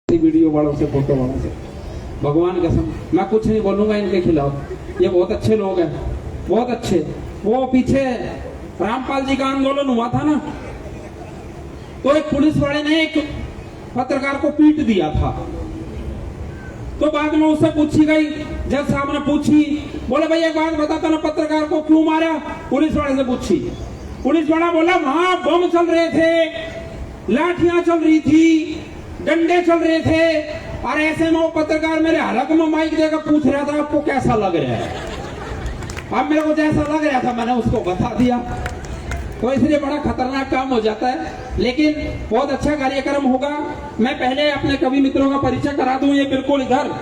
Video वालों से, photo वालों से, भगवान कसम मैं कुछ नहीं बोलूंगा इनके खिलाफ। ये बहुत अच्छे लोग हैं, बहुत अच्छे। वो पीछे रामपाल जी का आंदोलन हुआ था ना, तो एक पुलिस वाले ने एक पत्रकार को पीट दिया था। तो बाद में उससे पूछी गई, जज साहब ने पूछी, बोले भाई एक बात बताता ना, पत्रकार को क्यों मारा? पुलिस वाले से पूछी। पुलिस वाला बोला वहां बम चल रहे थे, लाठियां चल रही थी, डंडे चल रहे थे, और ऐसे में वो पत्रकार मेरे हलक में माइक देकर पूछ रहा था आपको कैसा लग रहा है। अब मेरे को जैसा लग रहा था मैंने उसको बता दिया। तो इसलिए बड़ा खतरनाक काम हो जाता है, लेकिन बहुत अच्छा कार्यक्रम होगा। मैं पहले अपने कवि मित्रों का परिचय करा दूं। ये बिल्कुल इधर,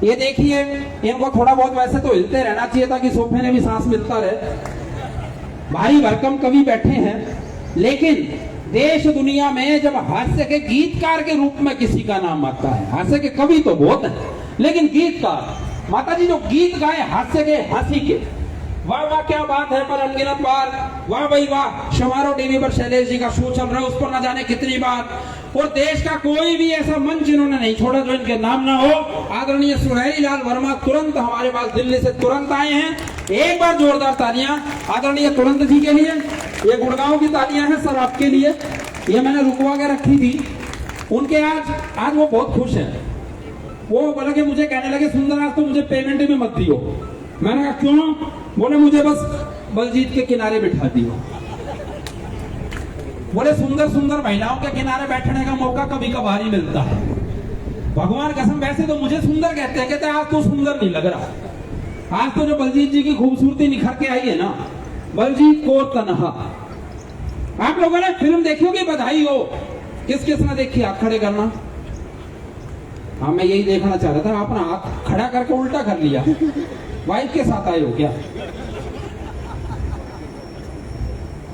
ये देखिए, इनको थोड़ा बहुत वैसे तो हिलते रहना चाहिए ताकि सोफे में भी सांस मिलता रहे। भारी भरकम कवि बैठे हैं, लेकिन देश दुनिया में जब हास्य के गीतकार के रूप में किसी का नाम आता है, हास्य के कवि तो बहुत है, लेकिन गीतकार, माता जी जो गीत गाए हास्य के, हंसी के, वाह वाह क्या बात है, पर अनगिनत बार, वाह भाई वाह। समारोह टीवी पर शैलेश जी का शो चल रहा है, उस पर न जाने कितनी बार। और देश का कोई भी ऐसा मंच इन्होंने नहीं छोड़ा जो इनके नाम ना हो। आदरणीय सुनहरी लाल वर्मा तुरंत हमारे पास दिल्ली से तुरंत आए हैं। एक बार जोरदार तालियां आदरणीय तुरंत जी के लिए। ये गुड़गांव की तालियां हैं सर आपके लिए, ये मैंने रुकवा के रखी थी उनके। आज वो बहुत खुश है। वो बोले कि मुझे कहने लगे सुंदर आज तो मुझे पेमेंट भी मत दियो। मैंने कहा क्यों? बोले मुझे बस बलजीत के किनारे बिठा दियो। बोले सुंदर सुंदर महिलाओं के किनारे बैठने का मौका कभी कभार ही मिलता है। भगवान कसम वैसे तो मुझे सुंदर कहते हैं, कहते आज तो सुंदर नहीं लग रहा। आज तो जो बलजीत जी की खूबसूरती निखर के आई है ना, बलजीत कौर तन्हा। आप लोगों ने फिल्म देखी होगी बधाई हो, किस किस ने देखी? हाथ खड़े करना। हाँ मैं यही देखना चाह रहा था, आपने हाथ खड़ा करके उल्टा कर लिया। वाइफ के साथ आए हो क्या?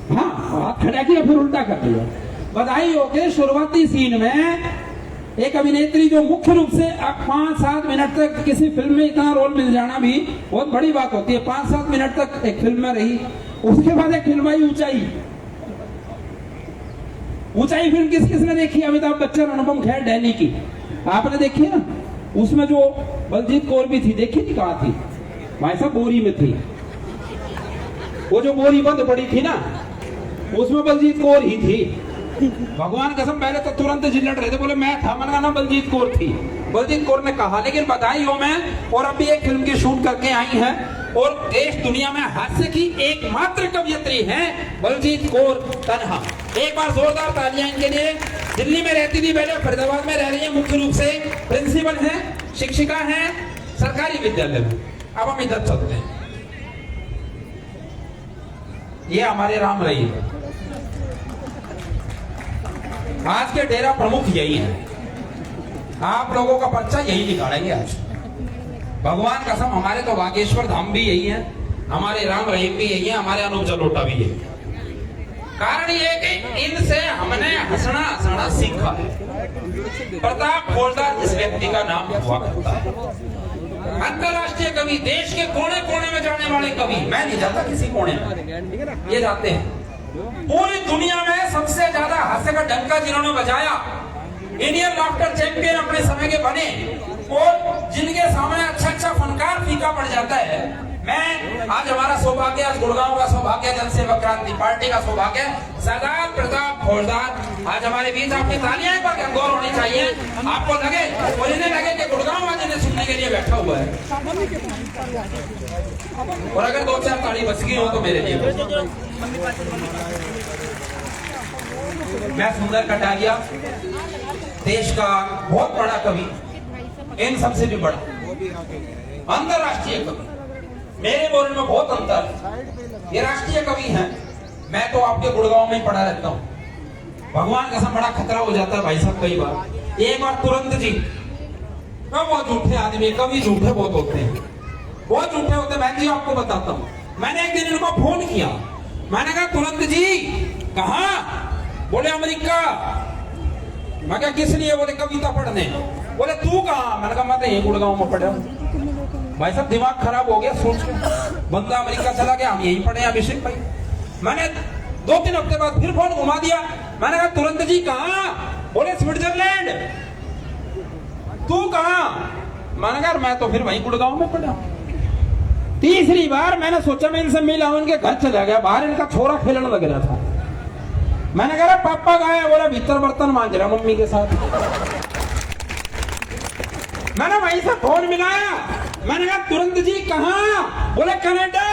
हाँ हाथ खड़ा किया फिर उल्टा कर दिया। बधाई हो के शुरुआती सीन में एक अभिनेत्री जो मुख्य रूप से अब 5-7 मिनट तक किसी फिल्म में इतना रोल मिल जाना भी बहुत बड़ी बात होती है। 5-7 मिनट तक एक फिल्म में रही, उसके बाद एक फिल्म आई ऊंचाई। ऊंचाई फिल्म किस किस ने देखी? अमिताभ बच्चन, अनुपम खेर, डैनी की आपने देखी ना? उसमें जो बलजीत कौर भी थी, देखी थी? कहाँ थी भाई साहब? बोरी में थी। वो जो बोरी बंद पड़ी थी ना, उसमें बलजीत कौर ही थी। भगवान कसम पहले तो तुरंत जिलट रहे थे, बोले मैं था, मैंने कहा ना बलजीत कौर थी। बलजीत कौर ने कहा, लेकिन बधाई हो मैं। और अभी एक फिल्म की शूट करके आई हैं और देश दुनिया में हास्य की एकमात्र कवयित्री हैं बलजीत कौर तन्हा। एक बार जोरदार तालियां इनके लिए। दिल्ली में रहती थी पहले, फरीदाबाद में रह रही है, मुख्य रूप से प्रिंसिपल है, शिक्षिका है सरकारी विद्यालय में। अब हम इधर चलते हैं। ये हमारे राम रही है। आज के डेरा प्रमुख यही है। आप लोगों का पर्चा यही निकालेंगे आज। भगवान कसम हमारे तो बागेश्वर धाम भी यही है, हमारे राम रहीम भी यही है, हमारे अनूप जलोटा भी यही है। कारण ये कि इनसे हमने हंसना हंसना सीखा है। प्रताप हवलदार इस व्यक्ति का नाम हुआ करता है। अंतरराष्ट्रीय कवि, देश के कोने कोने में जाने वाले कवि। मैं नहीं जाता किसी कोने में, ये जाते हैं। पूरी दुनिया में सबसे ज्यादा हास्य का डंका जिन्होंने बजाया, इंडियन लाफ्टर चैंपियन अपने समय के बने, और जिनके सामने अच्छा फनकार फीका पड़ जाता है। मैं आज हमारा सौभाग्य, आज गुड़गांव का सौभाग्य, जनसेवक क्रांति पार्टी का सौभाग्य, सरदार प्रताप हवलदार आज हमारे बीच। आपकी तालियां पर गंगौर होनी चाहिए। आपको लगे और इन्हें लगे कि गुड़गांव आज इन्हें सुनने के लिए बैठा हुआ है। और अगर 2-4 ताली बच गई हो तो मेरे लिए। मैं सुंदर कटारिया, देश का बहुत बड़ा कवि, इन सबसे भी बड़ा अंतरराष्ट्रीय कवि। मेरे बोलने में बहुत अंतर है। ये राष्ट्रीय कवि हैं, मैं तो आपके गुड़गांव में ही पढ़ा रहता हूँ। भगवान कसम बड़ा खतरा हो जाता है भाई साहब कई बार। एक बार तुरंत जी, बहुत झूठे आदमी, कवि झूठे बहुत होते हैं, बहुत झूठे होते हैं। मैं जी आपको बताता हूँ, मैंने एक दिन इनको फोन किया, मैंने कहा तुरंत जी कहाँ? बोले अमेरिका। मैं क्या किस लिए? बोले कविता पढ़ने। बोले तू कहाँ? मैंने कहा मैं तो यही गुड़गांव में पढ़ा हूँ। भाई साहब दिमाग खराब हो गया सोच के, बंदा अमेरिका चला गया, हम यहीं पढ़े अभिषेक भाई। मैंने 2-3 हफ्ते बाद फिर फोन घुमा दिया, मैंने कहा तुरंत जी कहाँ? बोले स्विट्जरलैंड। तू कहाँ? मैंने कहा मैं तो फिर वहीं गुड़गांव में पड़ा। तीसरी बार मैंने सोचा मैं इनसे मिला हूं, इनके घर चला गया, बाहर इनका छोरा खेलने लग रहा था। मैंने कहा पापा कहाँ है? बोला भीतर बर्तन मांज रहा मम्मी के साथ। मैंने वहीं से फोन मिलाया, मैंने कहा तुरंत जी कहाँ? बोले कनाडा।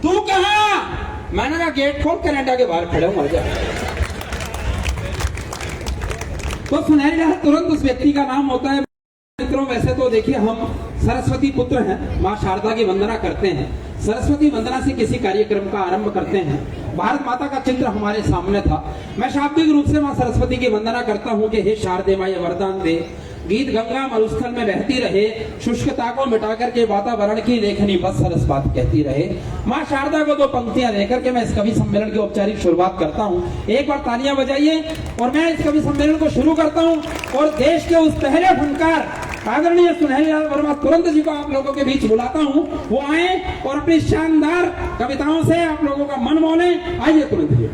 तू कहाँ? मैंने कहा गेट खोल, कनाडा के बाहर खड़े हूं, आजा। तो सुनहरी लाल तुरंत उस व्यक्ति का नाम होता है। मित्रों वैसे तो देखिए हम सरस्वती पुत्र हैं, माँ शारदा की वंदना करते हैं। सरस्वती वंदना से किसी कार्यक्रम का आरंभ करते हैं। भारत माता का चित्र हमारे सामने था। मैं शाब्दिक रूप से माँ सरस्वती की वंदना करता हूँ कि हे शारदे माँ ये वरदान दे, गीत गंगा मरुस्थल में बहती रहे, शुष्कता को मिटा करके वातावरण की लेखनी बस सरस बात कहती रहे। माँ शारदा को दो पंक्तियां लेकर के मैं इस कवि सम्मेलन की औपचारिक शुरुआत करता हूँ। एक बार तालियां बजाइए और मैं इस कवि सम्मेलन को शुरू करता हूँ। और देश के उस पहले फनकार आदरणीय सुनहरी लाल वर्मा तुरंत जी को आप लोगों के बीच बुलाता हूँ, वो आए और अपनी शानदार कविताओं से आप लोगों का मन मोले। आइए तुरंत जी।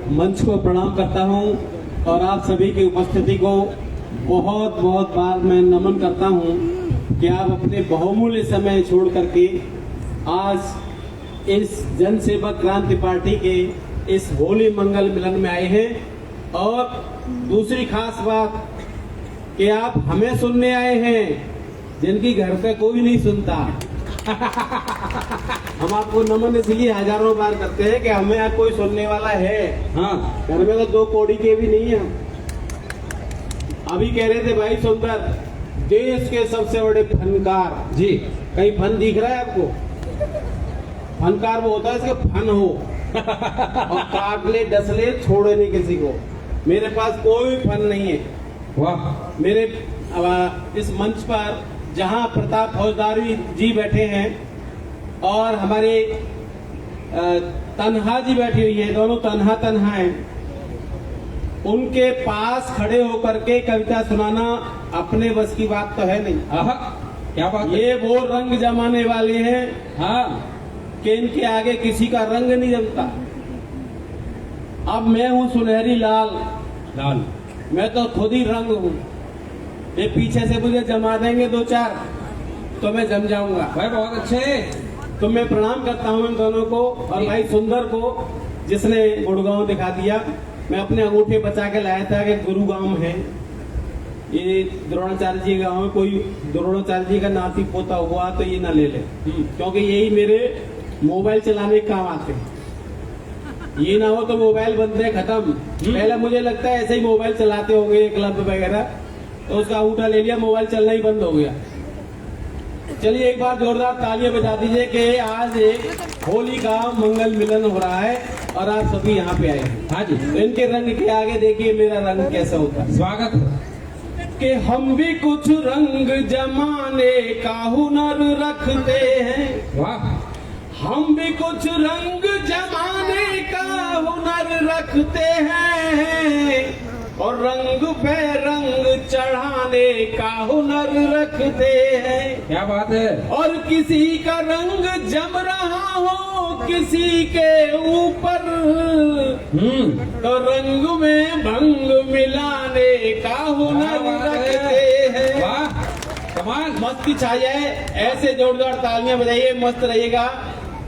मंच को प्रणाम करता हूं और आप सभी की उपस्थिति को बहुत बहुत बार मैं नमन करता हूं कि आप अपने बहुमूल्य समय छोड़ करके आज इस जन सेवक क्रांति पार्टी के इस होली मंगल मिलन में आए हैं। और दूसरी खास बात कि आप हमें सुनने आए हैं, जिनकी घर पे कोई नहीं सुनता। हम आपको नमन इसलिए हजारों बार करते हैं कि हमें यहाँ कोई सुनने वाला है। हाँ, घर में तो दो कौड़ी के भी नहीं है। अभी कह रहे थे भाई सुंदर, देश के सबसे बड़े फनकार जी, कहीं फन दिख रहा है आपको? फनकार वो होता है इसके फन हो और काट ले डस ले छोड़े नहीं किसी को। मेरे पास कोई फन नहीं है। वाह। मेरे इस मंच पर जहां प्रताप फौजदार जी बैठे हैं और हमारे तन्हा जी बैठी हुई है, दोनों तन्हा हैं, उनके पास खड़े होकर के कविता सुनाना अपने बस की बात तो है नहीं। क्या बात है? ये वो रंग जमाने वाले हैं हाँ कि इनके आगे किसी का रंग नहीं जमता। अब मैं हूँ सुनहरी लाल, मैं तो खुद ही रंग हूँ। ये पीछे से मुझे जमा देंगे दो चार तो मैं जम जाऊंगा। भाई बहुत अच्छे। तो मैं प्रणाम करता हूँ इन दोनों को और भाई सुंदर को जिसने गुड़गांव दिखा दिया। मैं अपने अंगूठे बचा के लाया था कि गुरुगांव है, ये द्रोणाचार्य जी गांव है, कोई द्रोणाचार्य जी का नाती पोता हुआ तो ये ना ले ले, क्योंकि यही मेरे मोबाइल चलाने के काम आते हैं। ये ना हो तो मोबाइल बंद है, खत्म। पहले मुझे लगता है ऐसे ही मोबाइल चलाते होंगे क्लब वगैरह, तो उसका अंगूठा ले लिया, मोबाइल चलना ही बंद हो गया। चलिए एक बार जोरदार तालियां बजा दीजिए कि आज एक होली का मंगल मिलन हो रहा है और आप सभी यहाँ पे आए हैं। हाँ जी। तो इनके रंग के आगे देखिए मेरा रंग कैसा होता है। स्वागत कि हम भी कुछ रंग जमाने का हुनर रखते हैं। वाह। हम भी कुछ रंग जमाने का हुनर रखते हैं और रंग पे रंग चढ़ाने का हुनर रखते हैं। क्या बात है। और किसी का रंग जम रहा हो किसी के ऊपर तो रंग में भंग मिलाने का हुनर रखते हैं। वाह कमाल। मस्ती छा जाए, ऐसे जोरदार तालियां बजाइए, मस्त रहिएगा।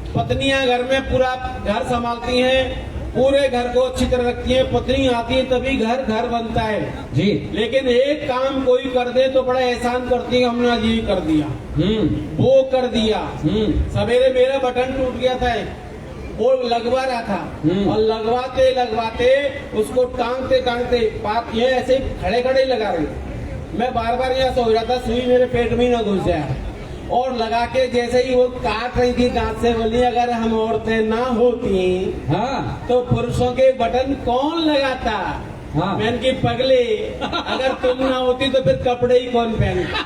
पत्नियां घर में पूरा घर संभालती हैं, पूरे घर को अच्छी तरह रखती है। पत्नी आती है तभी घर घर बनता है जी। लेकिन एक काम कोई कर दे तो बड़ा एहसान करती है, हमने आज ये कर दिया, वो कर दिया। सवेरे मेरा बटन टूट गया था, वो लगवा रहा था और लगवाते लगवाते उसको टांगते टांगते बात ये ऐसे खड़े खड़े लगा रही। मैं बार बार यहाँ सो जाता, सुई मेरे पेट में न घुस जाए। और लगा के जैसे ही वो काट रही थी दांत से, बोली अगर हम औरतें ना होती हाँ तो पुरुषों के बटन कौन लगाता। हाँ। मैंने की पगले, अगर तुम ना होती तो फिर कपड़े ही कौन पहनता।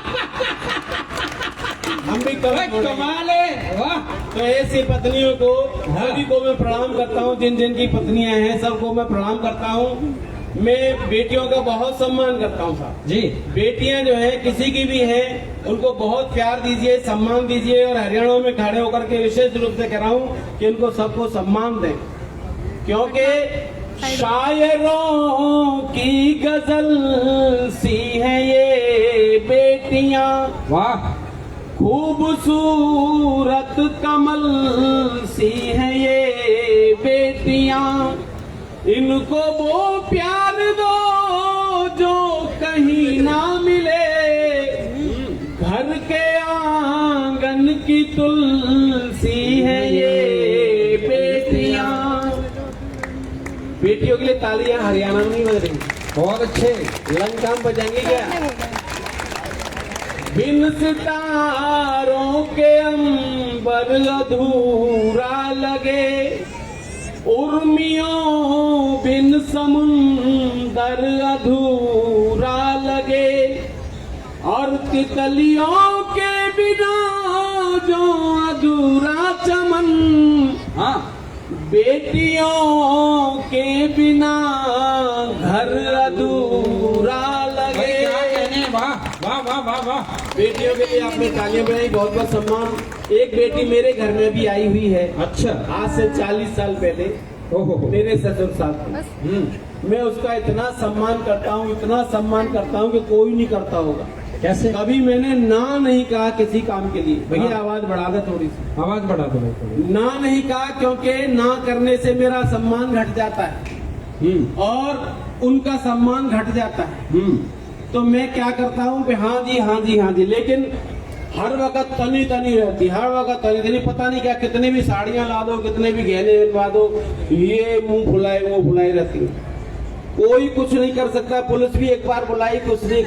हम भी कमाल है। वाह। तो ऐसी पत्नियों को सभी को मैं प्रणाम करता हूँ, जिन जिन की पत्नियां हैं सबको मैं प्रणाम करता हूँ। मैं बेटियों का बहुत सम्मान करता हूँ साहब। जी बेटियां जो है किसी की भी है, उनको बहुत प्यार दीजिए, सम्मान दीजिए। और हरियाणा में खड़े होकर के विशेष रूप से कह रहा हूँ कि उनको सबको सम्मान दें, क्योंकि शायरों की गजल सी है ये बेटियां, वाह, खूबसूरत कमल सी है ये बेटियां। इनको वो प्यार दो जो कहीं ना मिले, घर के आंगन की तुलसी है ये बेटियां। बेटियों के लिए तालियां हरियाणा में नहीं बज रही, बहुत अच्छे। लंका में बजाएंगे क्या? बिन सितारों के अंबर अधूरा लगे, उर्मियों बिन समुंदर अधूरा लगे, और तितलियों के बिना जो अधूरा चमन, हाँ, बेटियों के बिना घर अधूरा लगे। क्या कहने, वाह वाह वाह वाह वाह। बेटियों के लिए आपने तालियां बजाई, बहुत बहुत सम्मान। एक बेटी मेरे घर में भी आई हुई है, अच्छा, आज से 40 साल पहले, ओहो, मेरे ससुर साहब। मैं उसका इतना सम्मान करता हूँ, इतना सम्मान करता हूँ कि कोई नहीं करता होगा। कैसे? कभी मैंने ना नहीं कहा किसी काम के लिए। भैया हाँ। आवाज बढ़ा दे थोड़ी सी। आवाज बढ़ा दो थोड़ी। ना नहीं कहा, क्योंकि ना करने से मेरा सम्मान घट जाता है और उनका सम्मान घट जाता है। तो मैं क्या करता हूँ कि हाँ जी हाँ जी हाँ जी, लेकिन हर वक्त तनी तनी रहती, हर वक्त तनी तनी, पता नहीं क्या, कितने भी साड़ियां ला दो, कितने भी गहने बनवा दो, ये मुंह फुलाई रहती है। कोई कुछ नहीं कर सकता। पुलिस भी एक बार बुलाई,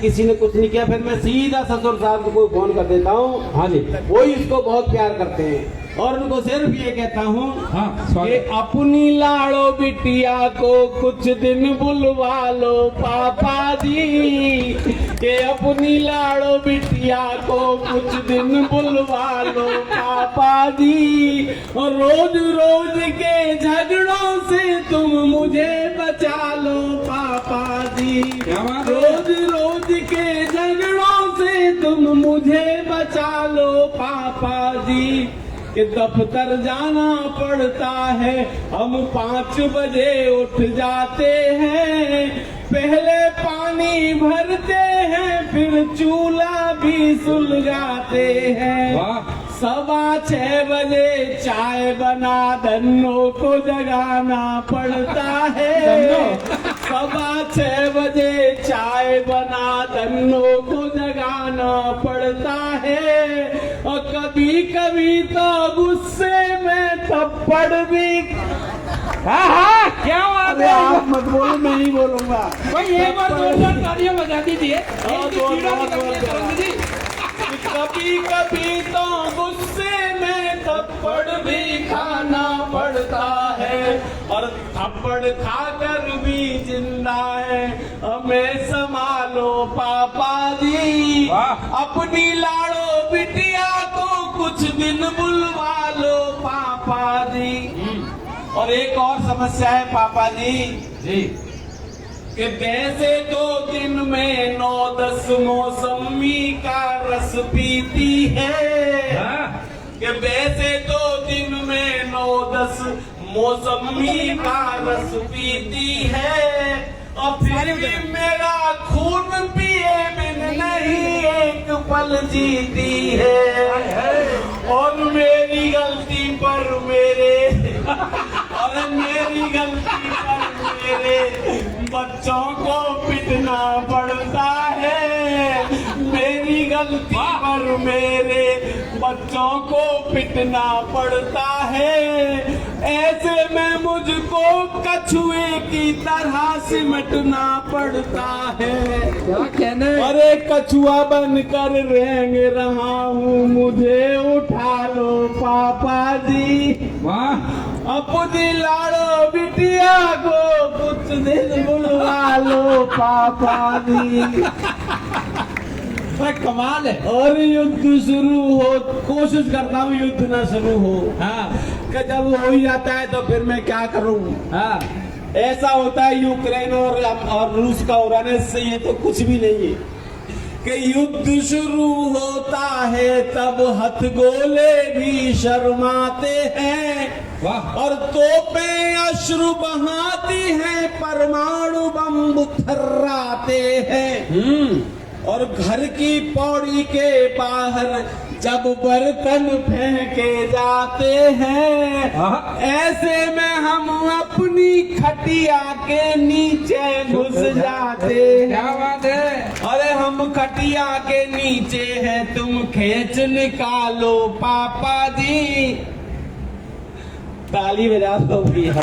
किसी ने कुछ नहीं किया। फिर मैं सीधा ससुर साहब को फोन कर देता हूँ। हाँ जी, वो इसको बहुत प्यार करते हैं और उनको सिर्फ ये कहता हूँ हाँ, कि अपनी लाड़ो बिटिया को कुछ दिन बुलवा लो पापा जी, कि अपनी लाड़ो बिटिया को कुछ दिन बुलवा लो पापा जी, और रोज रोज के झगड़ों से तुम मुझे बचा लो पापा जी, क्या बात है? रोज रोज के झगड़ों से तुम मुझे बचा लो पापा जी, कि दफ्तर जाना पड़ता है, हम 5 बजे उठ जाते हैं, पहले पानी भरते हैं, फिर चूल्हा भी सुलगाते हैं, वाह, 6:15 बजे चाय बना धन्नो को जगाना पड़ता है, 6:15 बजे चाय बना धन्नो को जगाना पड़ता है, और कभी कभी तो गुस्से में थप्पड़ भी। हाँ, क्या बात अरे है। आप मत बोलो, मैं ही बोलूंगा। भाई एक बार जोरदार तालियां बजा दीजिए। कभी कभी तो गुस्से में थप्पड़ भी खाना पड़ता है, और थप्पड़ खाकर भी जिंदा है, हमें संभालो पापा जी, अपनी लाड़ो बिटिया को कुछ दिन बुलवा लो पापा जी। और एक और समस्या है पापा जी कि वैसे 2 दिन में 9-10 मौसमी का रस पीती है, कि वैसे 2 दिन में 9-10 मौसमी का रस पीती है, और फिर भी मेरा खून पिए बिन नहीं एक पल जीती है, और मेरी गलती पर मेरे बच्चों को पिटना पड़ता है, मेरी गलती पर मेरे बच्चों को पिटना पड़ता है, ऐसे में मुझको कछुए की तरह सिमटना पड़ता है। क्या कहने? अरे कछुआ बनकर रेंग रहा हूँ, मुझे उठा लो पापा जी, वाह, अपनी लाड़ो बिटिया को कुछ दिन बुलवा लो पापा जी। कमाल है। और युद्ध शुरू हो, कोशिश करता हूँ युद्ध ना शुरू हो। हाँ, कि जब हो ही जाता है तो फिर मैं क्या करूँ। हाँ, ऐसा होता है यूक्रेन और रूस का हो रहा है, इससे ये तो कुछ भी नहीं है कि युद्ध शुरू होता है तब हथगोले भी शर्माते हैं, वाह। और तोपें अश्रु बहाती हैं, परमाणु बम थर्राते हैं, और घर की पौड़ी के बाहर जब बर्तन फेंके जाते हैं, ऐसे में हम अपनी खटिया के नीचे घुस जाते हैं। क्या बात है। अरे हम खटिया के नीचे हैं, तुम खींच निकालो पापा जी। ताली बजा दो भैया।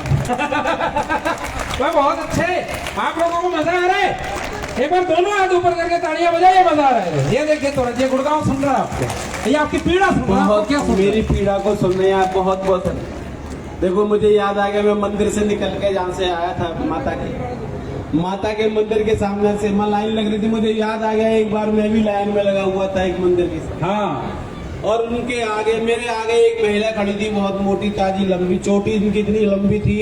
बहुत अच्छे, आप लोगों को मजा आ रहा है। एक बार दोनों हाथ ऊपर करके तालियां बजाइए, मजा आ रहा है। ये देखिए तो ये गुड़गांव सुन रहा है आपको, ये आपकी पीड़ा सुन रहा है। बहुत क्या सुन मेरी पीड़ा को सुनने आप बहुत बहुत देखो, मुझे याद आ गया, मैं मंदिर से निकल के जहाँ से आया था माता के मंदिर के सामने से मैं लाइन लग रही थी, मुझे याद आ गया एक बार मैं भी लाइन में लगा हुआ था एक मंदिर के साथ। हाँ, और उनके आगे मेरे आगे एक महिला खड़ी थी, बहुत मोटी ताजी लंबी, चोटी इनकी इतनी लंबी थी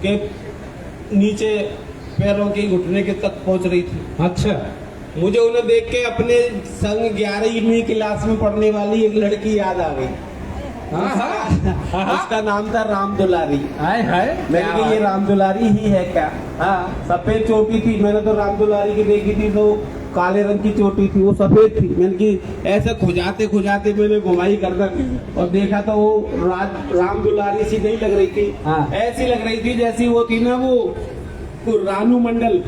कि नीचे पैरों के घुटने के तक पहुंच रही थी। अच्छा। मुझे उन्हें देख के अपने संग 11वीं क्लास में पढ़ने वाली एक लड़की याद आ गई। उसका नाम था राम दुलारी। हाय हाय, मैंने कहा ये राम दुलारी ही है क्या? हाँ, सफेद चोटी थी, मैंने तो राम दुलारी की देखी थी तो काले रंग की चोटी थी, वो सफेद थी। मैंने की ऐसे खुजाते खुजाते मैंने घुमाई करकर और देखा तो वो राम दुलारी सी नहीं लग रही थी। हाँ। ऐसी लग रही थी जैसी वो थी ना वो रानू मंडल।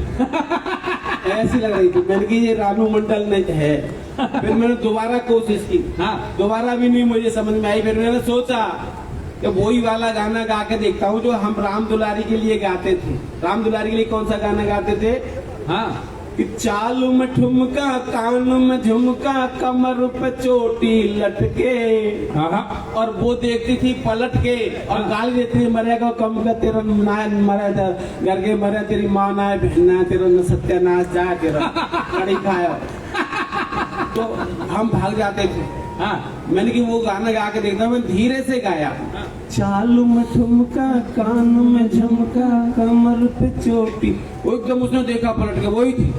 ऐसी लग रही थी। मैंने की ये रानू मंडल नहीं है। फिर मैंने दोबारा कोशिश की, हाँ, दोबारा भी नहीं मुझे समझ में आई। फिर मैंने सोचा कि वही वाला गाना गा के देखता हूँ जो हम राम दुलारी के लिए गाते थे। राम दुलारी के लिए कौन सा गाना गाते थे? हाँ, कि चाल में ठुमका, कान में झुमका, कमर पे चोटी लटके। हाँ, और वो देखती थी पलट के और गाली देती थी, मरेगा कम का तेरा ना मरे, घर के मरे तेरी माँ ना है, बहन ना है, तेरा न सत्यानाश जाए, तेरा कड़ी खाया। तो हम भाग जाते थे। हाँ। मैंने कि वो गाना गा के देखता, मैं धीरे से गाया। चालू में ठुमका, कान में झुमका, कमर पे चोटी। वो एकदम उसने देखा पलट के, वही थी।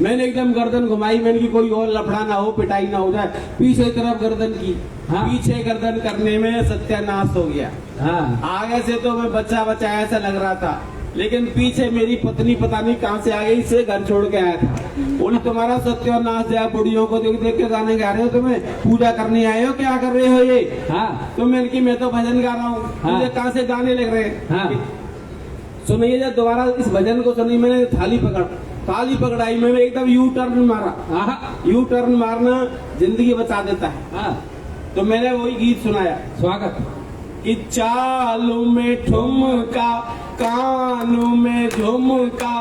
मैंने एकदम गर्दन घुमाई, मैंने की कोई और लफड़ा ना हो, पिटाई ना हो जाए। पीछे की तरफ गर्दन की। हाँ। पीछे गर्दन करने में सत्यानाश हो गया। हाँ। आगे से तो मैं बच्चा बच्चा ऐसा लग रहा था, लेकिन पीछे मेरी पत्नी पता नहीं कहाँ से आ गई, से घर छोड़ के आया था। बोली तुम्हारा सत्यानाश जाए, बुढ़ियों को देख देख के गाने गा रहे हो, तुम्हें पूजा करने आए हो, क्या कर रहे हो ये? हाँ। तो मैंने की मैं तो भजन गा रहा हूँ। हाँ। मुझे कहाँ से गाने लग रहे? हाँ। सुनिए जब दोबारा इस भजन को सुनिए। मैंने थाली पकड़ाई, मैंने एकदम यू टर्न मारा। हाँ। यू टर्न मारना जिंदगी बचा देता है। हाँ। तो मैंने वही गीत सुनाया। स्वागत। कि चालू में ठुमका, कानू में झुमका,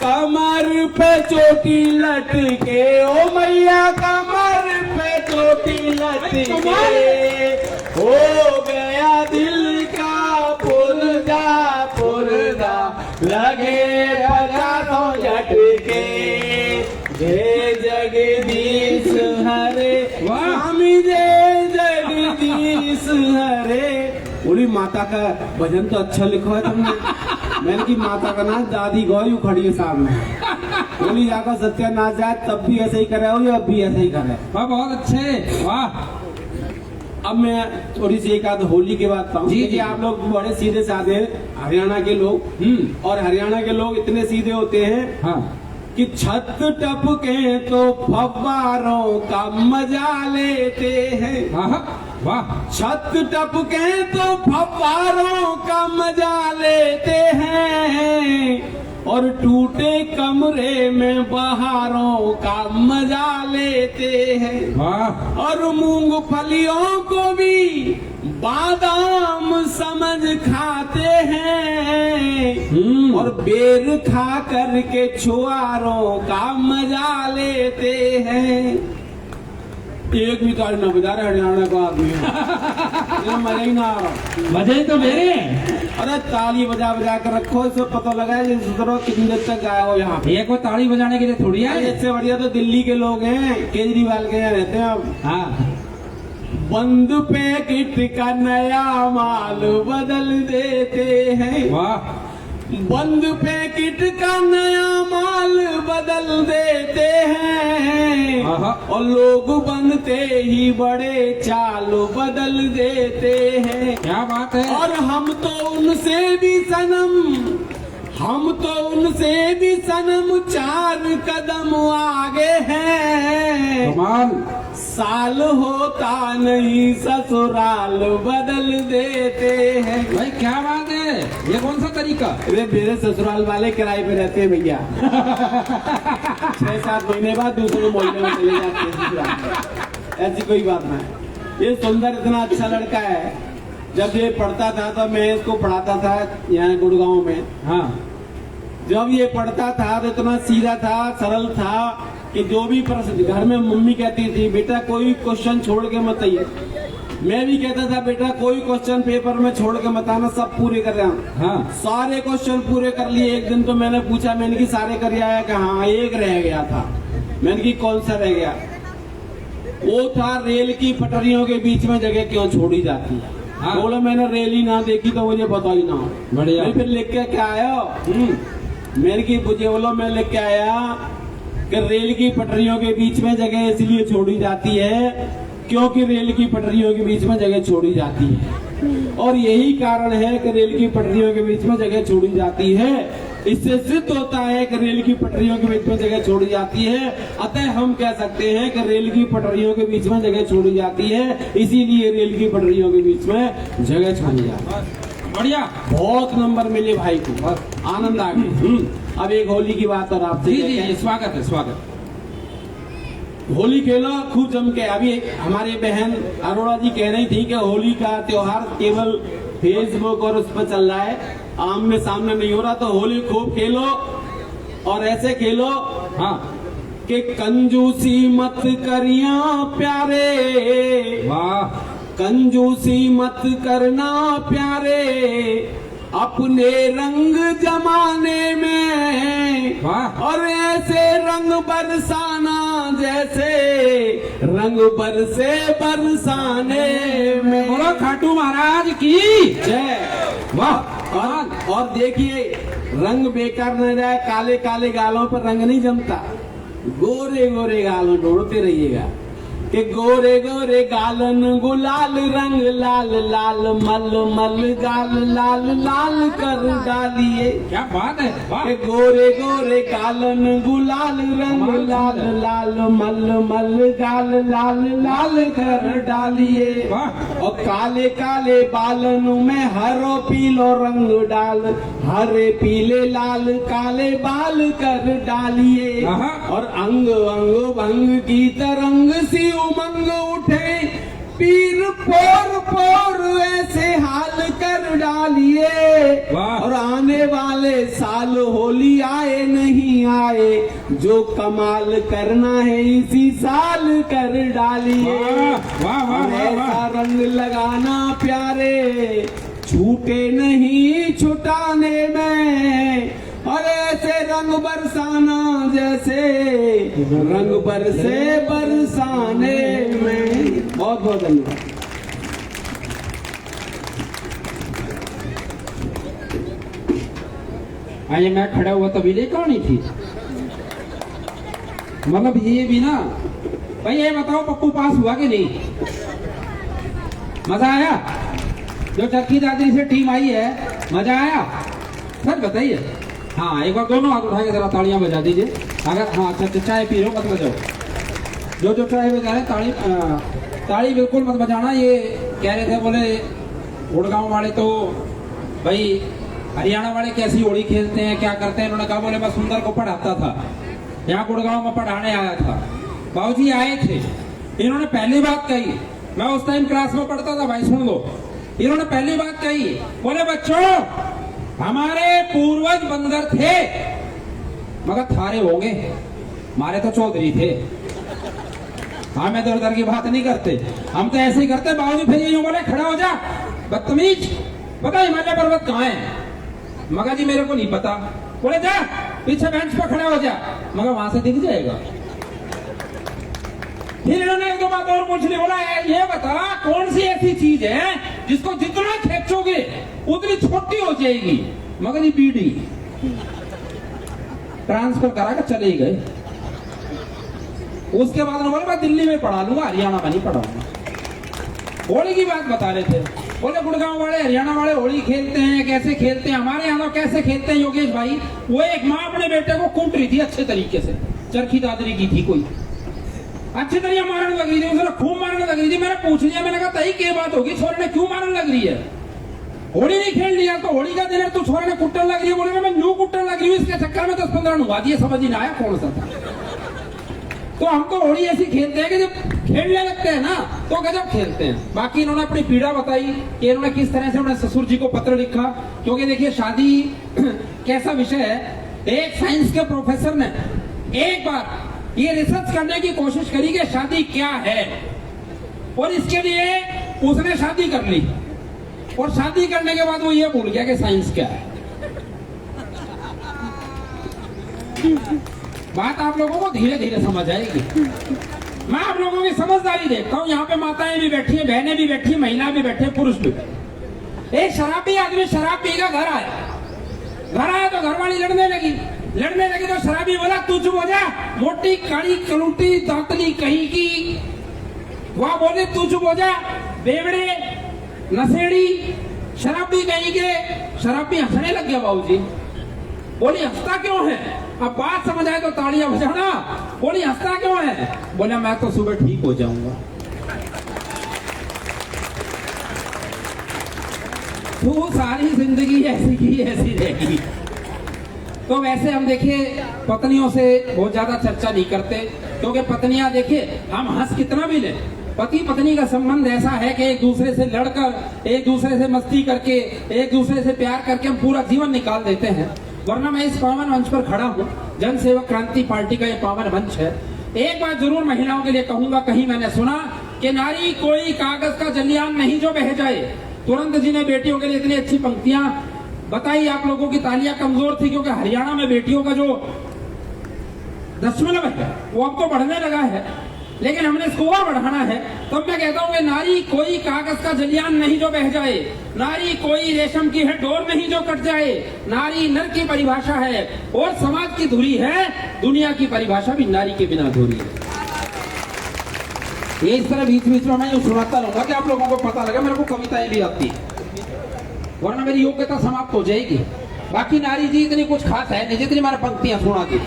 कमर पे चोटी लटके, ओ मैया कमर पे चोटी लटके, हो गया दिल का पुर्जा लगे पचासों झटके, जय जगदीश हरे स्वामी, जय जगदीश हरे। बोली माता का भजन तो अच्छा लिखा है तुमने। मैंने की माता का नाम दादी गौरी खड़ी है सामने। बोली जाकर सत्यानाश जाए, तब भी ऐसे ही करे हो या अब भी ऐसे ही करे? वाह, बहुत अच्छे, वाह। अब मैं थोड़ी सी एक आध होली की बात कहूँ। जी, जी। आप लोग बड़े सीधे साधे हैं हरियाणा के लोग, और हरियाणा के लोग इतने सीधे होते हैं। हाँ। कि छत टपके तो फव्वारों का मजा लेते हैं। वाह। छत टपके तो फव्वारों का मजा लेते हैं, और टूटे कमरे में बहारों का मजा लेते हैं। वाह। और मूंगफलियों को भी बादाम समझ खाते हैं, और बेर खा करके छुआरों का मजा लेते हैं। एक भी ताली ना बजा रहे हरियाणा का आदमी। मजा ही ना आ रहा। मजे तो मेरे हैं। अरे ताली बजा बजा कर रखो, इससे पता लगा है कितनी देर तक आया हो यहाँ पे। ये कोई ताली बजाने के लिए थोड़ी है। इससे बढ़िया तो दिल्ली के लोग हैं, केजरीवाल के यहाँ रहते हैं अब। हाँ। बंद पैकेट का नया माल बदल देते हैं। वाह। बंद पैकेट का नया माल बदल देते हैं आहा। और लोग बनते ही बड़े चाल बदल देते हैं। क्या बात है। और हम तो उनसे भी सनम 4 कदम आगे हैं। कमाल। साल होता नहीं ससुराल बदल देते हैं। भाई क्या बात है, ये कौन सा तरीका। अरे मेरे ससुराल वाले किराए पे रहते हैं भैया। 6-7 महीने बाद दूसरे मोहल्ले में चले जाते हैं ससुराल। ऐसी कोई बात नहीं। ये सुंदर इतना अच्छा लड़का है। जब ये पढ़ता था तो मैं इसको पढ़ाता था यहाँ गुड़गांव में। हाँ। जब ये पढ़ता था तो इतना सीधा था, सरल था कि जो भी प्रश्न घर में मम्मी कहती थी बेटा कोई क्वेश्चन छोड़ के मत आइए, मैं भी कहता था बेटा कोई क्वेश्चन पेपर में छोड़ के मत आना, सब पूरे कर रहा हूँ। हाँ। सारे क्वेश्चन पूरे कर लिए। एक दिन तो मैंने पूछा, मैंने की सारे कर आया कि हाँ एक रह गया था। मैंने की कौन सा रह गया। वो था रेल की पटरियों के बीच में जगह क्यों छोड़ी जाती है। हाँ। बोला मैंने रेल ही ना देखी तो मुझे पता ही ना। बढ़िया। मैं फिर लिख के क्या आया, मेरे की मुझे बोलो मैं लिख के आया कि रेल की पटरियों के बीच में जगह इसलिए छोड़ी जाती है क्योंकि रेल की पटरियों के बीच में जगह छोड़ी जाती है। और यही कारण है कि रेल की पटरियों के बीच में जगह छोड़ी जाती है। इससे सिद्ध होता है कि रेल की पटरियों के बीच में जगह छोड़ी जाती है। अतः हम कह सकते हैं कि रेल की पटरियों के बीच में जगह छोड़ी जाती है, इसीलिए रेल की पटरियों के बीच में जगह छोड़ी जाती है। बढ़िया। बहुत नंबर मिले भाई को, आनंद आ गया। अब एक होली की बात और आपसे। जी, स्वागत है, स्वागत। होली खेलो खूब जम के। अभी हमारी बहन अरोड़ा जी कह रही थी कि होली का त्योहार केवल फेसबुक और उस पर चल रहा है, आमने सामने नहीं हो रहा। तो होली खूब खेलो और ऐसे खेलो हाँ कि कंजूसी मत करिया प्यारे, वाह। कंजूसी मत करना प्यारे, अपने रंग जमाने में। वाह। और ऐसे रंग बरसाना जैसे रंग बरसे बरसाने में। बोलो खाटू महाराज की जय। वाह। और देखिए रंग बेकार न जाए, काले काले गालों पर रंग नहीं जमता, गोरे गोरे गालों ढूंढते रहिएगा कि गोरे गोरे गालन गुलाल रंग लाल लाल मल मल गाल लाल लाल कर डालिए। क्या बात है, वाह। कि गोरे गोरे गालन गुलाल रंग लाल लाल मल मल गाल लाल लाल कर डालिए। वाह। और काले काले बालन में हरो पीलो रंग डाल, हरे पीले लाल काले बाल कर डालिए। आहा। और अंग अंग भंग की तरंग सी उमंग उठे, पीर पोर पोर ऐसे हाल कर डालिए। वाह। और आने वाले साल होली आए नहीं आए, जो कमाल करना है इसी साल कर डालिए। वाह, वाह, वाह, वाह, ऐसा वाह। रंग लगाना प्यारे, छूटे नहीं छुटाने में। और ऐसे रंग बरसाना जैसे रंग बरसे बरसाने में। बहुत बहुत धन्यवाद। आइए, मैं खड़ा हुआ तभी ले कहानी थी। मतलब ये भी ना भाई, ये बताओ पप्पू पास हुआ कि नहीं? मजा आया? जो चक्की दादरी से टीम आई है, मजा आया? सच बताइए। हाँ, एक बार दोनों हाथ उठा के जरा तालियां बजा दीजिए। अगर हाँ अच्छा चाय पी लो मत बजाओ। जो चाय बजा रहे ताली बिल्कुल मत बजाना। ये कह रहे थे, बोले गुड़गांव वाले तो भाई हरियाणा वाले कैसी होली खेलते हैं, क्या करते हैं। इन्होंने कहा, बोले मैं सुंदर को पढ़ाता था, यहाँ गुड़गांव में पढ़ाने आया था। बाबूजी आए थे, इन्होंने पहली बात कही, मैं उस टाइम क्लास में पढ़ता था भाई, सुन लो। इन्होंने पहली बात कही, बोले बच्चों हमारे पूर्वज बंदर थे, मगर थारे होंगे, हमारे तो चौधरी थे। हम इधर उधर की बात नहीं करते, हम तो ऐसे ही करते। बाबूजी फिर यूं बोले, खड़ा हो जा बदतमीज, पता हिमालय पर्वत कहाँ है? मगर जी मेरे को नहीं पता। बोले जा पीछे बेंच पर खड़ा हो जा, मगर वहां से दिख जाएगा। फिर इन्होंने एक दो बात और पूछ ली। बोला ये बता, कौन सी ऐसी चीज है जिसको जितना खींचोगे उतनी छोटी हो जाएगी? मगर ये बीडी ट्रांसफर करा के चले गए। उसके बाद उन्होंने बोले मैं दिल्ली में पढ़ा लूंगा, हरियाणा में नहीं पढ़ाऊंगा। होली की बात बता रहे थे, बोले गुड़गांव वाले हरियाणा वाले होली खेलते हैं, कैसे खेलते हैं, हमारे यहाँ तो कैसे खेलते हैं योगेश भाई। वो एक माँ अपने बेटे को कूट रही थी अच्छे तरीके से, चरखी दादरी की थी कोई, अच्छी तरीके मारने लग रही थी, उसने खूब मारने लग रही थी। मैंने पूछ लिया, मैंने कहा तही क्या बात होगी, छोरे ने क्यों मारने लग रही है? होली नहीं खेल लिया तो होली का दिन है, तो छोरे ने कुट्टन लग रही है। बोले मैं न्यू कुट्टन लग रही हूँ, इसके चक्कर में 10-15 नुआ दिए, समझ ही ना आया कौन सा था। तो हम तो होली ऐसी खेलते हैं कि जब खेलने लगते हैं ना तो गजब खेलते हैं। बाकी इन्होंने अपनी पीड़ा बताई कि इन्होंने किस तरह से अपने ससुर जी को पत्र लिखा, क्योंकि देखिए शादी कैसा विषय है। एक साइंस के प्रोफेसर ने एक बार ये रिसर्च करने की कोशिश करी कि शादी क्या है, और इसके लिए उसने शादी कर ली, और शादी करने के बाद वो ये भूल गया कि साइंस क्या है। बात आप लोगों को धीरे धीरे समझ आएगी। मैं आप लोगों की समझदारी देखता हूँ, यहाँ पे माताएं भी बैठी है, बहनें भी बैठी है, महिला भी बैठे, पुरुष भी बैठे। एक शराबी आदमी शराब पीकर घर आया तो घरवाली लड़ने लगी तो शराबी बोला तू चुप हो जा, मोटी काली कलूटी दांतली कहीं की। वह बोले तू चुप हो जा, बेवड़े नशेड़ी शराबी कहीं के। शराबी हंसने लग गया बाबूजी। बोली हंसता क्यों है? अब बात समझ आए तो तालियां बजाना। बोली हंसता क्यों है? बोला मैं तो सुबह ठीक हो जाऊंगा। तू सारी जिंदगी ऐसी की ऐसी रहेगी। तो वैसे हम देखिए पत्नियों से बहुत ज्यादा चर्चा नहीं करते, क्योंकि पत्नियां देखिए हम हंस कितना भी ले, पति पत्नी का संबंध ऐसा है कि एक दूसरे से लड़कर, एक दूसरे से मस्ती करके, एक दूसरे से प्यार करके हम पूरा जीवन निकाल देते हैं। वरना मैं इस पावन मंच पर खड़ा हूँ, जन सेवक क्रांति पार्टी का ये पावन मंच है। एक बात जरूर महिलाओं के लिए कहूंगा, कहीं मैंने सुना कि नारी कोई कागज का जलियान नहीं जो बह जाए। तुरंत जी ने बेटियों के लिए इतनी अच्छी पंक्तियां बताई, आप लोगों की तालियां कमजोर थी, क्योंकि हरियाणा में बेटियों का जो दशमलव है वो अब तो बढ़ने लगा है, लेकिन हमने इसको और बढ़ाना है। तो मैं कहता हूँ कि नारी कोई कागज का जलियान नहीं जो बह जाए, नारी कोई रेशम की है डोर नहीं जो कट जाए। नारी नर की परिभाषा है और समाज की धुरी है, दुनिया की परिभाषा भी नारी के बिना अधूरी है। ये इस तरह बीच बीच में मैं यूँ सुनाता रहूंगा कि आप लोगों को पता लगे मेरे को कविताएं भी आती है, वरना मेरी योग्यता समाप्त हो जाएगी। बाकी नारी जी इतनी कुछ खास है नहीं जितनी मैंने पंक्तियां सुना दी।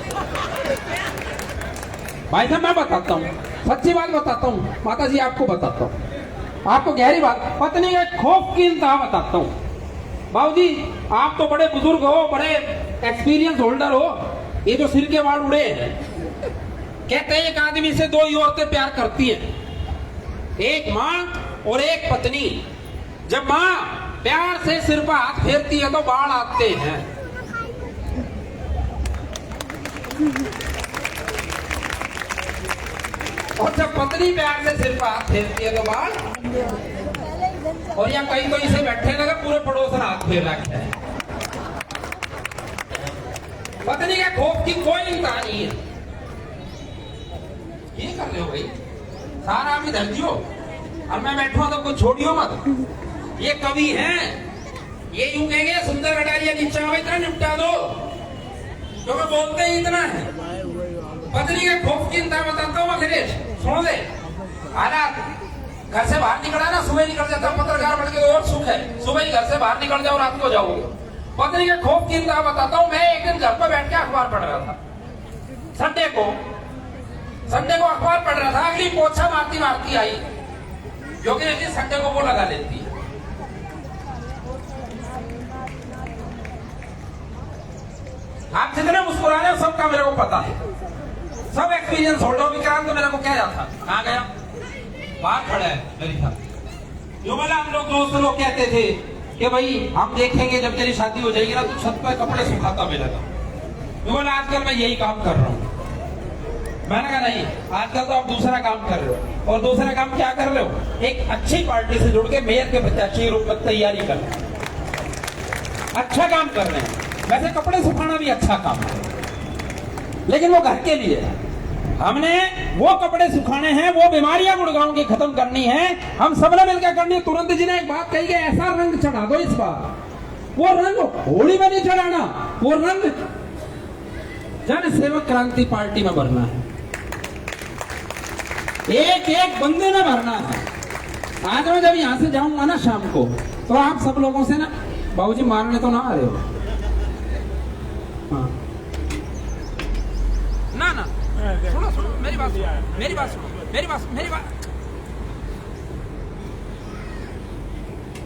भाई साहब मैं बताता हूँ, सच्ची बात बताता हूँ, माता जी आपको बताता हूँ, आपको गहरी बात, पत्नी के खौफ की इंतहा बताता हूँ। बाबूजी आप तो बड़े बुजुर्ग हो, बड़े एक्सपीरियंस होल्डर हो, ये जो सिर के बाल उड़े हैं, कहते हैं एक आदमी से दो ही औरतें प्यार करती हैं, एक माँ और एक पत्नी। जब माँ प्यार से सिर पर हाथ फेरती है तो बाल आते हैं, और जब पत्नी प्यार से सिर पर हाथ फेरती है तो बाल। और या कहीं तो इसे बैठे लगा पूरे पड़ोसन हाथ फेर रखे हैं। पत्नी के खौफ की कोई इंतहा नहीं है। ये कर रहे हो भाई, सारा आप इधर जियो और मैं बैठूं तो कुछ छोड़ियो मत। ये कवि हैं, ये यूं कहेंगे सुंदर कटारिया नीचा इतना निपटा दो, क्योंकि बोलते ही इतना है। पत्नी के खौफ की इंतहा बताता हूँ अखिलेश, सुनो दे। हालात घर से बाहर निकला ना, सुबह निकल जाता हूँ, पत्रकार बन के और सुख है, सुबह ही घर से बाहर निकल जाओ, रात को जाओगे। पत्नी के खौफ की इंतहा बताता हूँ। मैं एक दिन घर पर बैठ के अखबार पढ़ रहा था, संडे को अखबार पढ़ रहा था। अगली पोछा मारती मारती आई, क्योंकि जी संडे को वो लगा लेती है। आप जितने मुस्कुरा रहे हो सबका मेरे को पता है, सब एक्सपीरियंस होल्डर। विक्रांत तो मेरे को कह रहा था, कहाँ गया, बाहर खड़ा है मेरी साथ। जो बोला हम लोग दोस्त लोग कहते थे कि भाई हम देखेंगे जब तेरी शादी हो जाएगी ना तो छत पर कपड़े सुखाता मिलेगा। जो बोला आजकल मैं यही काम कर रहा हूँ। मैंने कहा नहीं, आजकल तो आप दूसरा काम कर रहे हो। और दूसरा काम क्या कर रहे हो? एक अच्छी पार्टी से जुड़ के मेयर के प्रत्याशी के रूप में तैयारी कर रहे हैं। अच्छा काम कर रहे हैं। वैसे कपड़े सुखाना भी अच्छा काम है, लेकिन वो घर के लिए है। हमने वो कपड़े सुखाने हैं, वो बीमारियां गुड़गांव की खत्म करनी है, हम सबने मिलकर करनी है। तुरंत जी ने एक बात कही कि ऐसा रंग चढ़ा दो इस बार, वो रंग होली में नहीं चढ़ाना, वो रंग जन सेवक क्रांति पार्टी में भरना है, एक एक बंदे में भरना है। आज मैं जब यहां से जाऊंगा ना शाम को, तो आप सब लोगों से ना, बाबूजी मारने तो ना आ रहे हो? हाँ। ना ना, सुनो सुनो मेरी बात सुनो, मेरी बात सुनो, मेरी बात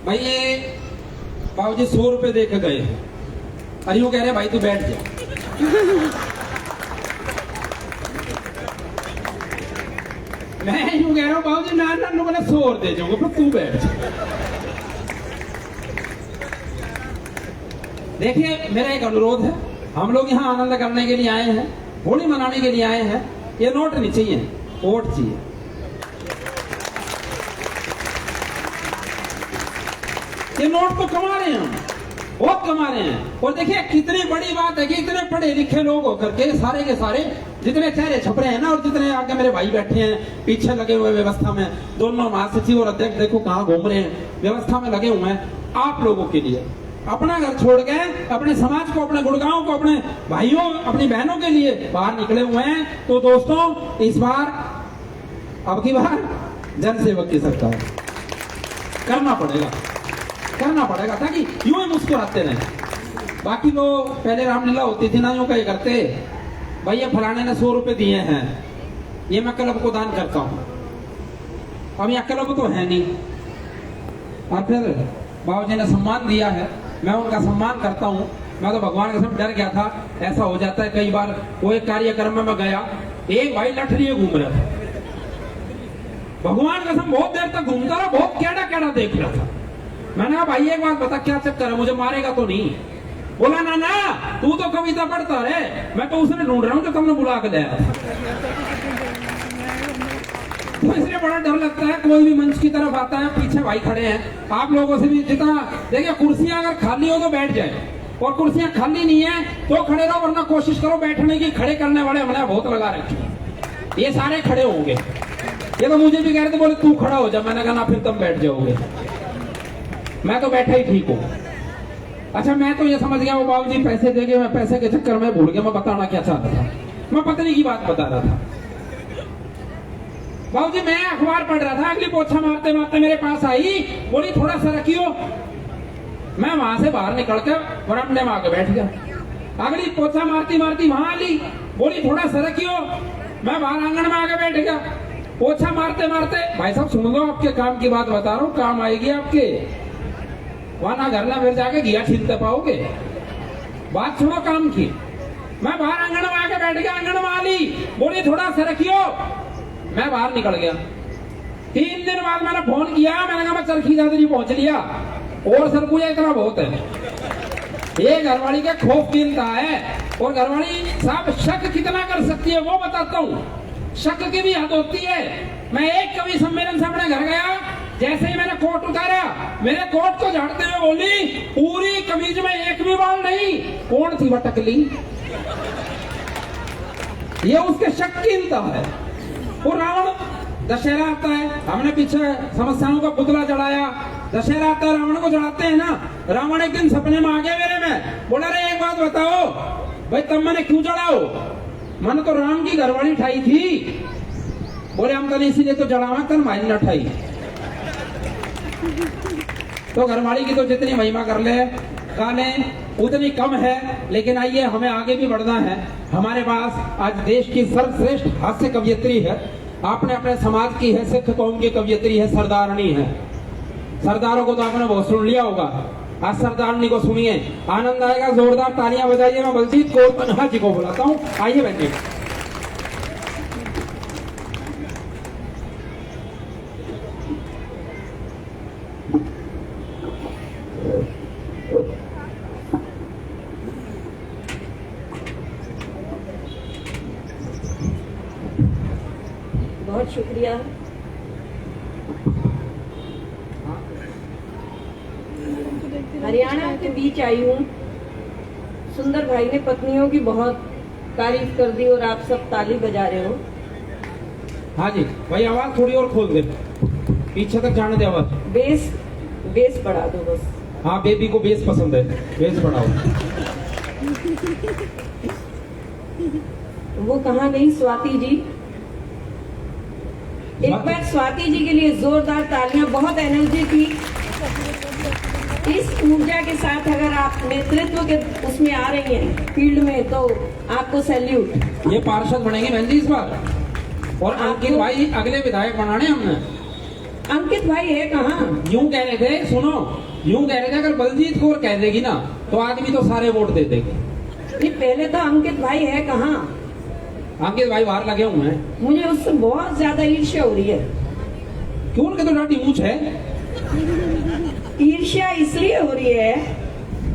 भाई, ये बाबूजी 100 रुपए दे के गए, अरे वो कह रहे भाई तू बैठ जा। मैं यूं कह रहा हूँ बाबूजी ना ना मैंने 100 और दे जाऊंगा, पर तू बैठ जा। देखिए मेरा एक अनुरोध है, हम लोग यहाँ आनंद करने के लिए आए हैं, होली मनाने के लिए आए हैं, ये नोट नहीं चाहिए, वोट चाहिए। ये नोट तो कमा रहे हैं हम, बहुत कमा रहे हैं। और देखिए कितनी बड़ी बात है कि इतने पढ़े लिखे लोग होकर के सारे के सारे जितने चेहरे छप रहे हैं ना, और जितने आगे मेरे भाई बैठे हैं पीछे लगे हुए व्यवस्था में, दोनों महासचिव और अध्यक्ष देखो कहाँ घूम रहे हैं, व्यवस्था में लगे हुए हैं आप लोगों के लिए। अपना घर छोड़ के अपने समाज को, अपने गुड़गांव को, अपने भाइयों अपनी बहनों के लिए बाहर निकले हुए हैं। तो दोस्तों इस बार, अब की बार जन सेवक की सरकार करना पड़ेगा ताकि यूं ही मुस्कुराते रहे। बाकी लोग पहले रामलीला होती थी ना, यूं कहीं करते भैया फलाने ने 100 रुपए दिए हैं, ये मैं क्लब को दान करता हूं। अब यहाँ क्लब तो है नहीं, और फिर बाबूजी ने सम्मान दिया है, मैं उनका सम्मान करता हूँ। मैं तो भगवान के सामने डर गया था, ऐसा हो जाता है कई बार। वो एक कार्यक्रम में मैं गया, एक भाई लठ लिए घूम रहा था, भगवान कसम बहुत देर तक घूमता रहा, बहुत कैड़ा कैड़ा देख रहा था। मैंने कहा भाई एक बात बता, क्या चक्कर है, मुझे मारेगा तो नहीं? बोला ना ना तू तो कविता पढ़ता रे, मैं तो उसने ढूंढ रहा हूँ जो तुमने बुला के लाया। तो इसलिए बड़ा डर लगता है, कोई भी मंच की तरफ आता है, पीछे भाई खड़े हैं, आप लोगों से भी जितना देखिए, कुर्सियां अगर खाली हो तो बैठ जाए, और कुर्सियां खाली नहीं है तो खड़े रहो, वरना कोशिश करो बैठने की। खड़े करने वाले हमने बहुत लगा रखे, ये सारे खड़े होंगे। ये तो मुझे भी कह रहे थे, बोले तू खड़ा हो जा, मैंने कहा ना फिर तुम बैठ जाओगे, मैं तो बैठा ही ठीक हूँ। अच्छा मैं तो ये समझ गया वो बाबूजी पैसे देंगे, मैं पैसे के चक्कर में भूल गया मैं बताना क्या चाहता था, मैं पत्नी की बात बता रहा था। बाबूजी मैं अखबार पढ़ रहा था, अगली पोछा मारते मारते मेरे पास आई, बोली थोड़ा सा रखियो। मैं वहां से बाहर निकल कर बरामदे में आके बैठ गया। अगली पोछा मारती मारती वहां ली, बोली थोड़ा सा रखियो। मैं बाहर आंगन में आके बैठ गया। पोछा मारते मारते, भाई साहब सुन लो, आपके काम की बात बता रहा हूँ, काम आएगी आपके, वहां ना घर ना फिर जाके घिया छीनते पाओगे, बात सुनो काम की। मैं बाहर आंगन में आके बैठ गया, आंगन में आली, बोली थोड़ा सा रखियो। मैं बाहर निकल गया। 3 दिन बाद मैंने फोन किया, मैंने कहा मैं चरखी दादरी पहुंच लिया, और सरगुजा इतना बहुत है। ये घरवाली का खौफ गिनता है, और घरवाली साहब शक कितना कर सकती है वो बताता हूँ। शक की भी हद होती है। मैं एक कवि सम्मेलन से अपने घर गया, जैसे ही मैंने कोट उतारा, मेरे कोट को झाड़ते हुए बोली, पूरी कमीज में एक भी बाल नहीं, कौन थी वटकली? ये उसके शक गिनता है। वो रावण, दशहरा आता है, हमने पीछे समस्याओं का पुतला चढ़ाया, दशहरा आता है रावण को चढ़ाते हैं ना। रावण एक दिन सपने में आ गया मेरे में, बोला रे एक बात बताओ भाई, तब मैंने क्यों चढ़ाओ? मैंने तो राम की घरवाली ठाई थी। बोले हम तो इसीलिए तो चढ़ावा तन मारी न ठाई। तो घरवाली की तो जितनी महिमा कर ले गाने उतनी कम है। लेकिन आइए हमें आगे भी बढ़ना है। हमारे पास आज देश की सर्वश्रेष्ठ हास्य कवियत्री है, आपने अपने समाज की है, सिख कौम की कवियत्री है, सरदारनी है। सरदारों को तो आपने बहुत सुन लिया होगा, आज सरदारनी को सुनिए, आनंद आएगा। जोरदार तालियां बजाइए। मैं बलजीत कौर तन्हा जी को बुलाता हूँ, आइए बैठिए। बहुत शुक्रिया। हरियाणा के बीच आई हूँ। सुंदर भाई ने पत्नियों की बहुत तारीफ कर दी और आप सब ताली बजा रहे हो। हाँ जी भाई, आवाज थोड़ी और खोल दे, पीछे तक जाने दे आवाज। बेस बढ़ा दो बस। हाँ बेबी को बेस पसंद है, बेस बढ़ाओ। वो कहाँ गई स्वाति जी? एक बार स्वाति जी के लिए जोरदार तालियां, बहुत एनर्जी थी। इस ऊर्जा के साथ अगर आप नेतृत्व के उसमें आ रही हैं फील्ड में, तो आपको सैल्यूट। ये पार्षद बनेंगे बहन जी इस बार, और अंकित भाई अगले विधायक बनाने हमने। अंकित भाई है कहाँ? यूं कह रहे थे, सुनो, यूं कह रहे थे अगर बलजीत कौर कह देगी ना तो आदमी तो सारे वोट दे देंगे। नहीं, पहले तो अंकित भाई है कहाँ? अंकित भाई बाहर लगे हुए हैं। मुझे उससे बहुत ज्यादा ईर्ष्या हो रही है। क्यों? उनके तो डाटी मूछ है। ईर्ष्या इसलिए हो रही है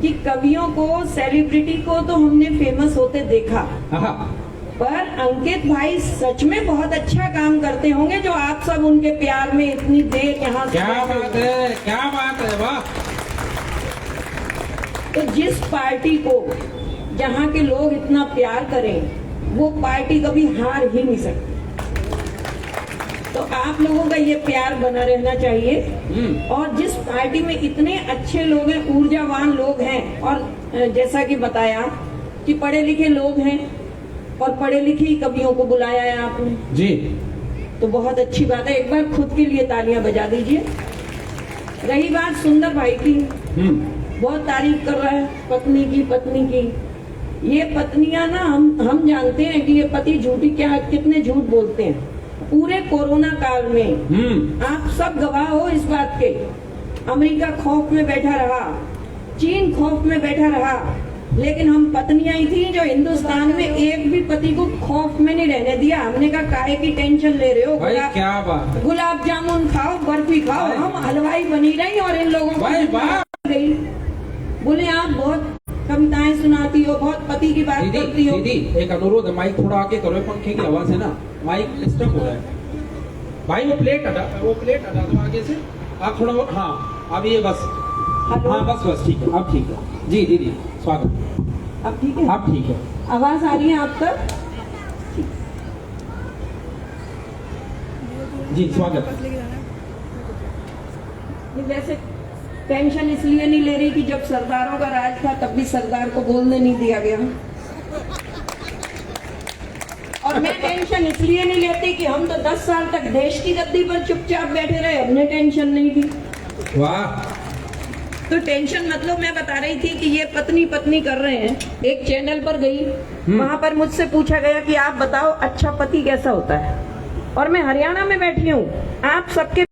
कि कवियों को, सेलिब्रिटी को तो हमने फेमस होते देखा, हाँ, पर अंकित भाई सच में बहुत अच्छा काम करते होंगे, जो आप सब उनके प्यार में इतनी देर यहाँ से क्या बैठे बात हुए। है, क्या बात है, वाह। तो जिस पार्टी को जहाँ के लोग इतना प्यार करें, वो पार्टी कभी हार ही नहीं सकती। तो आप लोगों का ये प्यार बना रहना चाहिए। और जिस पार्टी में इतने अच्छे लोग हैं, ऊर्जावान लोग हैं, और जैसा कि बताया कि पढ़े लिखे लोग हैं, और पढ़े लिखे कवियों को बुलाया है आपने जी, तो बहुत अच्छी बात है। एक बार खुद के लिए तालियां बजा दीजिए। रही बात सुंदर भाई की, बहुत तारीफ कर रहा है पत्नी की। ये पत्नियां ना, हम जानते हैं कि ये पति झूठी क्या कितने झूठ बोलते हैं। पूरे कोरोना काल में आप सब गवाह हो इस बात के। अमेरिका खौफ में बैठा रहा, चीन खौफ में बैठा रहा, लेकिन हम पत्नियां ही थी जो हिंदुस्तान में एक भी पति को खौफ में नहीं रहने दिया। हमने कहा काहे की टेंशन ले रहे हो, भाई क्या बात है। गुलाब जामुन खाओ, बर्फी खाओ, हम हलवाई बनी रही और इन लोगों भाई वाह। गई। बोले आप बहुत कविताएं सुनाती हो, बहुत पति की बात करती हो। दीदी एक अनुरोध है, माइक थोड़ा आगे करो, पंखे की आवाज है ना, माइक डिस्टर्ब हो रहा है। भाई वो प्लेट हटा दो आगे से, आप थोड़ा हाँ, अब ये बस, हेलो, हाँ बस ठीक है, अब ठीक है जी। दीदी स्वागत। अब ठीक है? अब ठीक है। आवाज आ रही है आप तक? जी स्वागत। वैसे टेंशन इसलिए नहीं ले रही कि जब सरदारों का राज था तब भी सरदार को बोलने नहीं दिया गया, और मैं टेंशन इसलिए नहीं लेती कि हम तो 10 साल तक देश की गद्दी पर चुपचाप बैठे रहे, हमने टेंशन नहीं दी। वाह। तो टेंशन मतलब मैं बता रही थी कि ये पत्नी कर रहे हैं। एक चैनल पर गई, वहां पर मुझसे पूछा गया कि आप बताओ अच्छा पति कैसा होता है, और मैं हरियाणा में बैठी हूँ, आप सबके